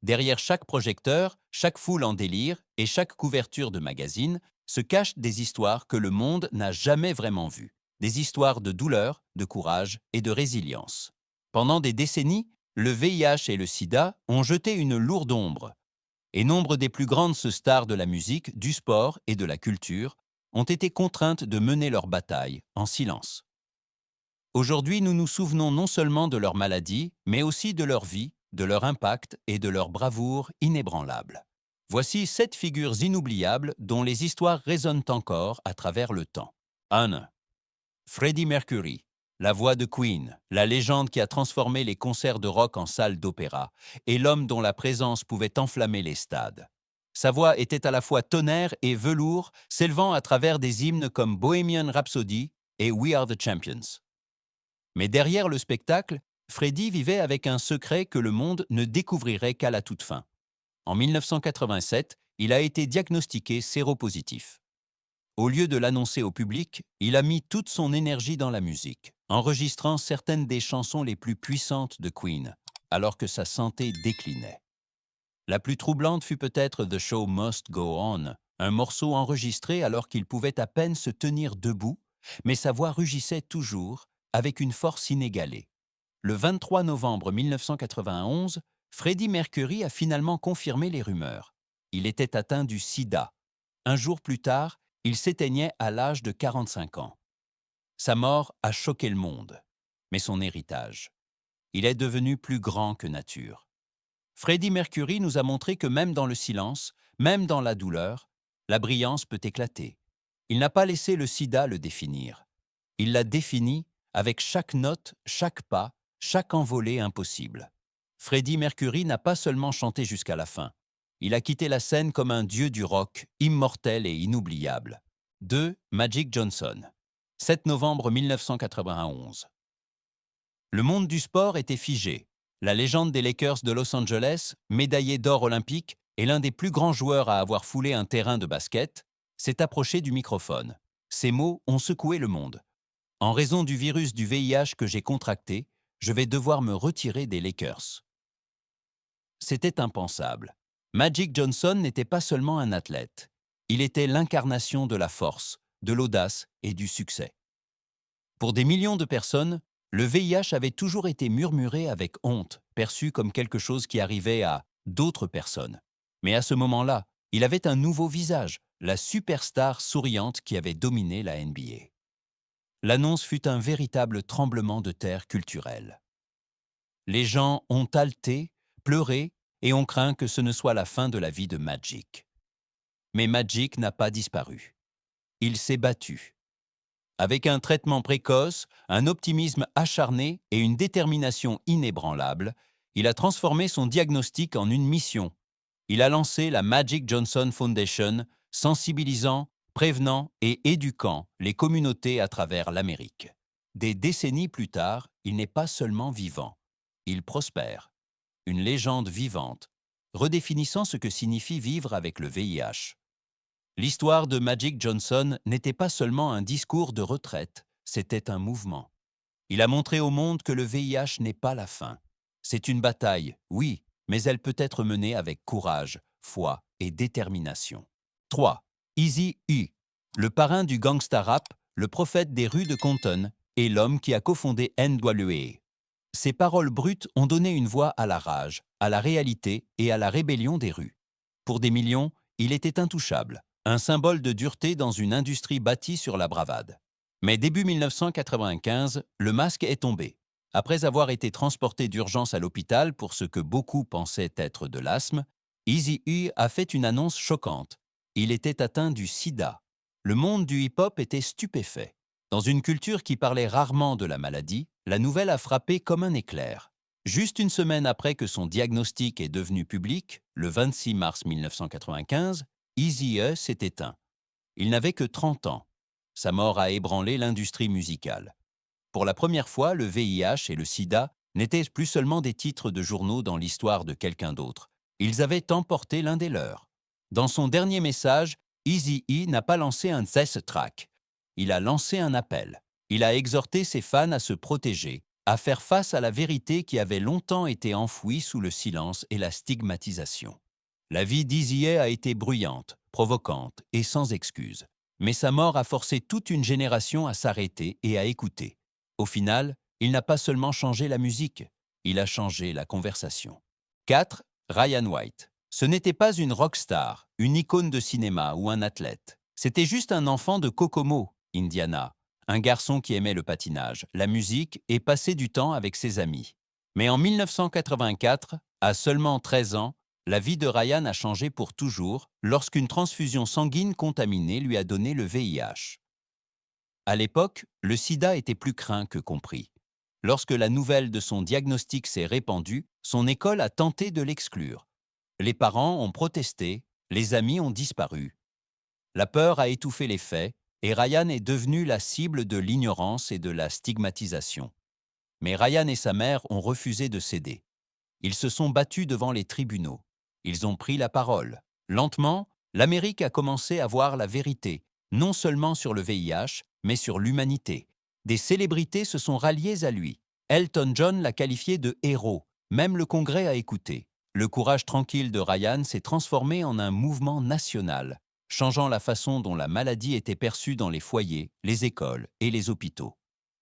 Derrière chaque projecteur, chaque foule en délire et chaque couverture de magazine se cachent des histoires que le monde n'a jamais vraiment vues. Des histoires de douleur, de courage et de résilience. Pendant des décennies, le VIH et le sida ont jeté une lourde ombre, et nombre des plus grandes stars de la musique, du sport et de la culture ont été contraintes de mener leur bataille en silence. Aujourd'hui, nous nous souvenons non seulement de leur maladie, mais aussi de leur vie, de leur impact et de leur bravoure inébranlable. Voici 7 figures inoubliables dont les histoires résonnent encore à travers le temps. 1. Freddie Mercury, la voix de Queen, la légende qui a transformé les concerts de rock en salles d'opéra, et l'homme dont la présence pouvait enflammer les stades. Sa voix était à la fois tonnerre et velours, s'élevant à travers des hymnes comme Bohemian Rhapsody et We Are the Champions. Mais derrière le spectacle, Freddie vivait avec un secret que le monde ne découvrirait qu'à la toute fin. En 1987, il a été diagnostiqué séropositif. Au lieu de l'annoncer au public, il a mis toute son énergie dans la musique, enregistrant certaines des chansons les plus puissantes de Queen, alors que sa santé déclinait. La plus troublante fut peut-être The Show Must Go On, un morceau enregistré alors qu'il pouvait à peine se tenir debout, mais sa voix rugissait toujours, avec une force inégalée. Le 23 novembre 1991, Freddie Mercury a finalement confirmé les rumeurs. Il était atteint du sida. Un jour plus tard, il s'éteignait à l'âge de 45 ans. Sa mort a choqué le monde, mais son héritage. Il est devenu plus grand que nature. Freddie Mercury nous a montré que même dans le silence, même dans la douleur, la brillance peut éclater. Il n'a pas laissé le sida le définir. Il l'a défini avec chaque note, chaque pas, chaque envolée impossible. Freddie Mercury n'a pas seulement chanté jusqu'à la fin. Il a quitté la scène comme un dieu du rock, immortel et inoubliable. 2. Magic Johnson. 7 novembre 1991. Le monde du sport était figé. La légende des Lakers de Los Angeles, médaillé d'or olympique et l'un des plus grands joueurs à avoir foulé un terrain de basket, s'est approché du microphone. Ces mots ont secoué le monde. En raison du virus du VIH que j'ai contracté, je vais devoir me retirer des Lakers. C'était impensable. Magic Johnson n'était pas seulement un athlète. Il était l'incarnation de la force, de l'audace et du succès. Pour des millions de personnes, le VIH avait toujours été murmuré avec honte, perçu comme quelque chose qui arrivait à d'autres personnes. Mais à ce moment-là, il avait un nouveau visage, la superstar souriante qui avait dominé la NBA. L'annonce fut un véritable tremblement de terre culturel. Les gens ont haleté, pleuré et ont craint que ce ne soit la fin de la vie de Magic. Mais Magic n'a pas disparu. Il s'est battu. Avec un traitement précoce, un optimisme acharné et une détermination inébranlable, il a transformé son diagnostic en une mission. Il a lancé la Magic Johnson Foundation, sensibilisant, prévenant et éduquant les communautés à travers l'Amérique. Des décennies plus tard, il n'est pas seulement vivant, il prospère. Une légende vivante, redéfinissant ce que signifie vivre avec le VIH. L'histoire de Magic Johnson n'était pas seulement un discours de retraite, c'était un mouvement. Il a montré au monde que le VIH n'est pas la fin. C'est une bataille, oui, mais elle peut être menée avec courage, foi et détermination. 3. Eazy-E, le parrain du gangsta rap, le prophète des rues de Compton et l'homme qui a cofondé NWA. Ses paroles brutes ont donné une voix à la rage, à la réalité et à la rébellion des rues. Pour des millions, il était intouchable, un symbole de dureté dans une industrie bâtie sur la bravade. Mais début 1995, le masque est tombé. Après avoir été transporté d'urgence à l'hôpital pour ce que beaucoup pensaient être de l'asthme, Eazy-E a fait une annonce choquante. Il était atteint du sida. Le monde du hip-hop était stupéfait. Dans une culture qui parlait rarement de la maladie, la nouvelle a frappé comme un éclair. Juste une semaine après que son diagnostic est devenu public, le 26 mars 1995, Eazy-E s'est éteint. Il n'avait que 30 ans. Sa mort a ébranlé l'industrie musicale. Pour la première fois, le VIH et le sida n'étaient plus seulement des titres de journaux dans l'histoire de quelqu'un d'autre. Ils avaient emporté l'un des leurs. Dans son dernier message, Eazy-E n'a pas lancé un diss track. Il a lancé un appel. Il a exhorté ses fans à se protéger, à faire face à la vérité qui avait longtemps été enfouie sous le silence et la stigmatisation. La vie d'Eazy a été bruyante, provocante et sans excuse. Mais sa mort a forcé toute une génération à s'arrêter et à écouter. Au final, il n'a pas seulement changé la musique, il a changé la conversation. 4. Ryan White. Ce n'était pas une rockstar, une icône de cinéma ou un athlète. C'était juste un enfant de Kokomo, Indiana, un garçon qui aimait le patinage, la musique et passer du temps avec ses amis. Mais en 1984, à seulement 13 ans, la vie de Ryan a changé pour toujours lorsqu'une transfusion sanguine contaminée lui a donné le VIH. À l'époque, le sida était plus craint que compris. Lorsque la nouvelle de son diagnostic s'est répandue, son école a tenté de l'exclure. Les parents ont protesté, les amis ont disparu. La peur a étouffé les faits et Ryan est devenu la cible de l'ignorance et de la stigmatisation. Mais Ryan et sa mère ont refusé de céder. Ils se sont battus devant les tribunaux. Ils ont pris la parole. Lentement, l'Amérique a commencé à voir la vérité, non seulement sur le VIH, mais sur l'humanité. Des célébrités se sont ralliées à lui. Elton John l'a qualifié de héros. Même le Congrès a écouté. Le courage tranquille de Ryan s'est transformé en un mouvement national, changeant la façon dont la maladie était perçue dans les foyers, les écoles et les hôpitaux.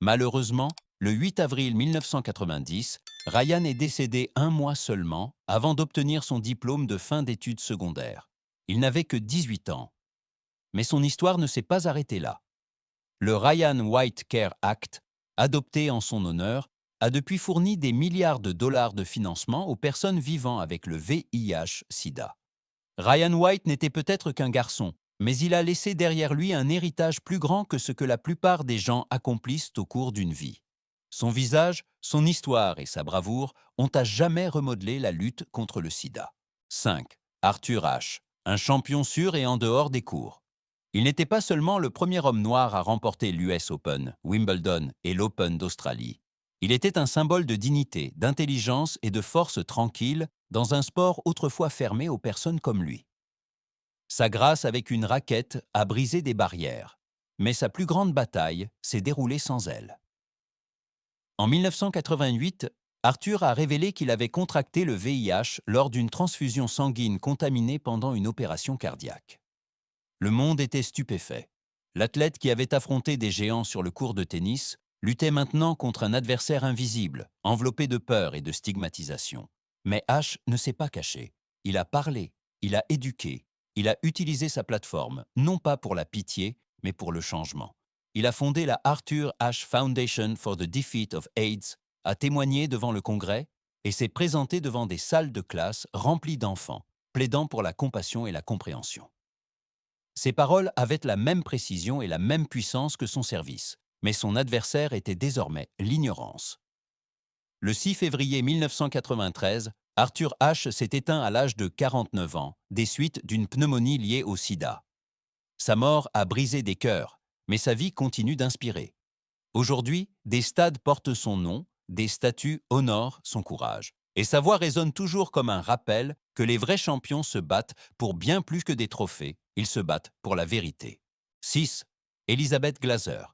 Malheureusement, le 8 avril 1990, Ryan est décédé un mois seulement avant d'obtenir son diplôme de fin d'études secondaires. Il n'avait que 18 ans. Mais son histoire ne s'est pas arrêtée là. Le Ryan White Care Act, adopté en son honneur, a depuis fourni des milliards de dollars de financement aux personnes vivant avec le VIH-Sida. Ryan White n'était peut-être qu'un garçon, mais il a laissé derrière lui un héritage plus grand que ce que la plupart des gens accomplissent au cours d'une vie. Son visage, son histoire et sa bravoure ont à jamais remodelé la lutte contre le sida. 5. Arthur Ashe, un champion sûr et en dehors des cours. Il n'était pas seulement le premier homme noir à remporter l'US Open, Wimbledon et l'Open d'Australie. Il était un symbole de dignité, d'intelligence et de force tranquille dans un sport autrefois fermé aux personnes comme lui. Sa grâce avec une raquette a brisé des barrières, mais sa plus grande bataille s'est déroulée sans elle. En 1988, Arthur a révélé qu'il avait contracté le VIH lors d'une transfusion sanguine contaminée pendant une opération cardiaque. Le monde était stupéfait. L'athlète qui avait affronté des géants sur le court de tennis luttait maintenant contre un adversaire invisible, enveloppé de peur et de stigmatisation. Mais Ashe ne s'est pas caché. Il a parlé, il a éduqué, il a utilisé sa plateforme, non pas pour la pitié, mais pour le changement. Il a fondé la Arthur Ashe Foundation for the Defeat of AIDS, a témoigné devant le Congrès et s'est présenté devant des salles de classe remplies d'enfants, plaidant pour la compassion et la compréhension. Ses paroles avaient la même précision et la même puissance que son service, mais son adversaire était désormais l'ignorance. Le 6 février 1993, Arthur Ashe s'est éteint à l'âge de 49 ans, des suites d'une pneumonie liée au sida. Sa mort a brisé des cœurs, mais sa vie continue d'inspirer. Aujourd'hui, des stades portent son nom, des statues honorent son courage. Et sa voix résonne toujours comme un rappel que les vrais champions se battent pour bien plus que des trophées, ils se battent pour la vérité. 6. Elizabeth Glaser.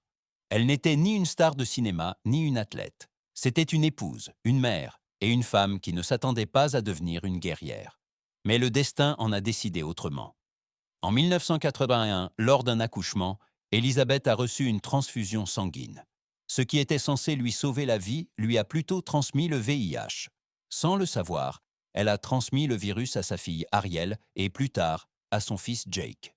Elle n'était ni une star de cinéma, ni une athlète. C'était une épouse, une mère et une femme qui ne s'attendait pas à devenir une guerrière. Mais le destin en a décidé autrement. En 1981, lors d'un accouchement, Elizabeth a reçu une transfusion sanguine. Ce qui était censé lui sauver la vie lui a plutôt transmis le VIH. Sans le savoir, elle a transmis le virus à sa fille Ariel et plus tard à son fils Jake.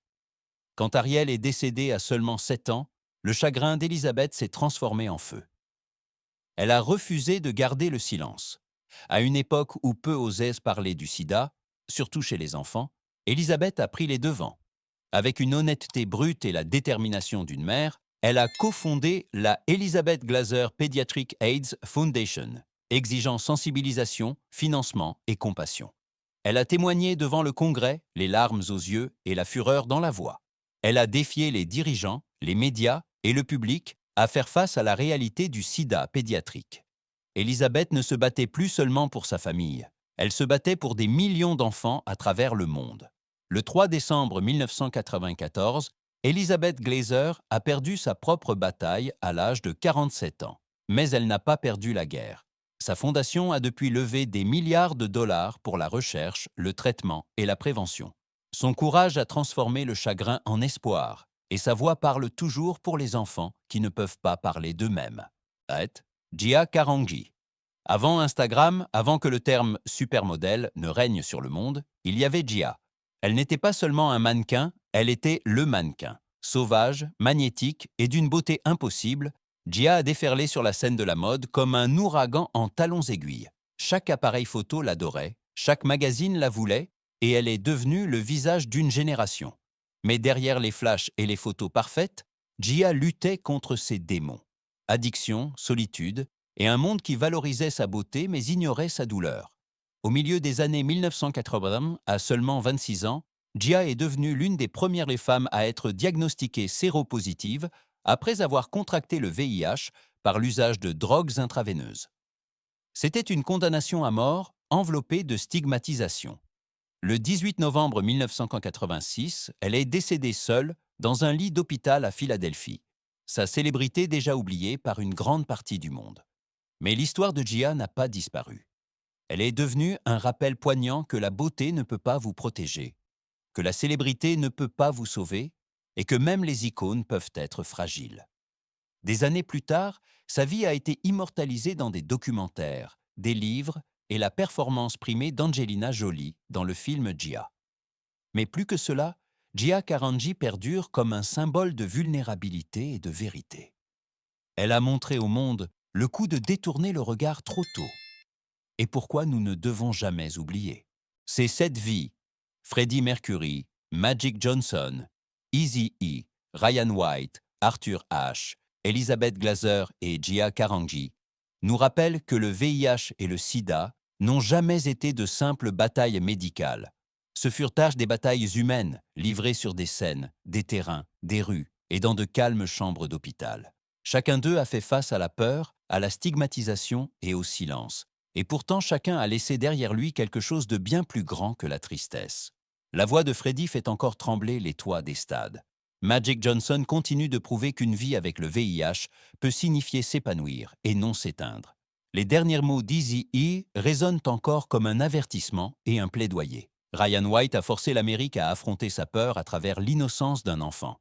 Quand Ariel est décédée à seulement 7 ans, le chagrin d'Elizabeth s'est transformé en feu. Elle a refusé de garder le silence. À une époque où peu osaient parler du sida, surtout chez les enfants, Elizabeth a pris les devants. Avec une honnêteté brute et la détermination d'une mère, elle a cofondé la Elizabeth Glaser Pediatric AIDS Foundation, exigeant sensibilisation, financement et compassion. Elle a témoigné devant le Congrès, les larmes aux yeux et la fureur dans la voix. Elle a défié les dirigeants, les médias et le public à faire face à la réalité du sida pédiatrique. Elizabeth ne se battait plus seulement pour sa famille, elle se battait pour des millions d'enfants à travers le monde. Le 3 décembre 1994, Elizabeth Glaser a perdu sa propre bataille à l'âge de 47 ans. mais elle n'a pas perdu la guerre. Sa fondation a depuis levé des milliards de dollars pour la recherche, le traitement et la prévention. Son courage a transformé le chagrin en espoir, et sa voix parle toujours pour les enfants qui ne peuvent pas parler d'eux-mêmes. Arrête. Jia Karangi. Avant Instagram, avant que le terme supermodèle ne règne sur le monde, il y avait Jia. Elle n'était pas seulement un mannequin, elle était le mannequin. Sauvage, magnétique et d'une beauté impossible, Jia a déferlé sur la scène de la mode comme un ouragan en talons aiguilles. Chaque appareil photo l'adorait, chaque magazine la voulait, et elle est devenue le visage d'une génération. Mais derrière les flashs et les photos parfaites, Jia luttait contre ses démons. Addiction, solitude, et un monde qui valorisait sa beauté mais ignorait sa douleur. Au milieu des années 1980, à seulement 26 ans, Jia est devenue l'une des premières femmes à être diagnostiquée séropositive après avoir contracté le VIH par l'usage de drogues intraveineuses. C'était une condamnation à mort enveloppée de stigmatisation. Le 18 novembre 1986, elle est décédée seule dans un lit d'hôpital à Philadelphie, sa célébrité déjà oubliée par une grande partie du monde. Mais l'histoire de Jia n'a pas disparu. Elle est devenue un rappel poignant que la beauté ne peut pas vous protéger, que la célébrité ne peut pas vous sauver et que même les icônes peuvent être fragiles. Des années plus tard, sa vie a été immortalisée dans des documentaires, des livres et la performance primée d'Angelina Jolie dans le film Jia. Mais plus que cela, Jia Karangi perdure comme un symbole de vulnérabilité et de vérité. Elle a montré au monde le coup de détourner le regard trop tôt. Et pourquoi nous ne devons jamais oublier. C'est cette vie, Freddie Mercury, Magic Johnson, Eazy-E, Ryan White, Arthur Ashe, Elizabeth Glaser et Jia Karangi, nous rappellent que le VIH et le sida n'ont jamais été de simples batailles médicales. Ce furent des batailles humaines, livrées sur des scènes, des terrains, des rues et dans de calmes chambres d'hôpital. Chacun d'eux a fait face à la peur, à la stigmatisation et au silence. Et pourtant, chacun a laissé derrière lui quelque chose de bien plus grand que la tristesse. La voix de Freddie fait encore trembler les toits des stades. Magic Johnson continue de prouver qu'une vie avec le VIH peut signifier s'épanouir et non s'éteindre. Les derniers mots d'Eazy-E résonnent encore comme un avertissement et un plaidoyer. Ryan White a forcé l'Amérique à affronter sa peur à travers l'innocence d'un enfant.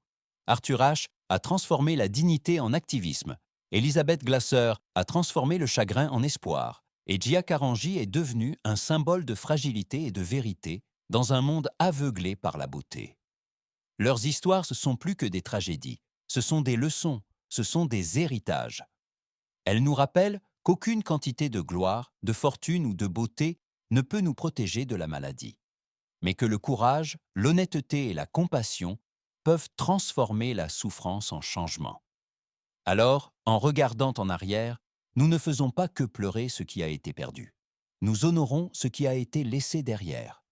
Arthur Ashe a transformé la dignité en activisme. Elizabeth Glaser a transformé le chagrin en espoir. Et Jia Karangi est devenue un symbole de fragilité et de vérité dans un monde aveuglé par la beauté. Leurs histoires, ce sont plus que des tragédies, ce sont des leçons, ce sont des héritages. Elles nous rappellent qu'aucune quantité de gloire, de fortune ou de beauté ne peut nous protéger de la maladie, mais que le courage, l'honnêteté et la compassion peuvent transformer la souffrance en changement. Alors, en regardant en arrière, nous ne faisons pas que pleurer ce qui a été perdu. Nous honorons ce qui a été laissé derrière.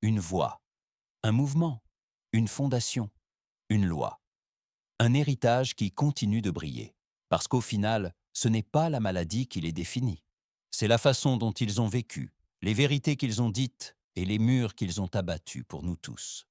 Une voix, un mouvement, une fondation, une loi. Un héritage qui continue de briller. Parce qu'au final, ce n'est pas la maladie qui les définit. C'est la façon dont ils ont vécu, les vérités qu'ils ont dites et les murs qu'ils ont abattus pour nous tous.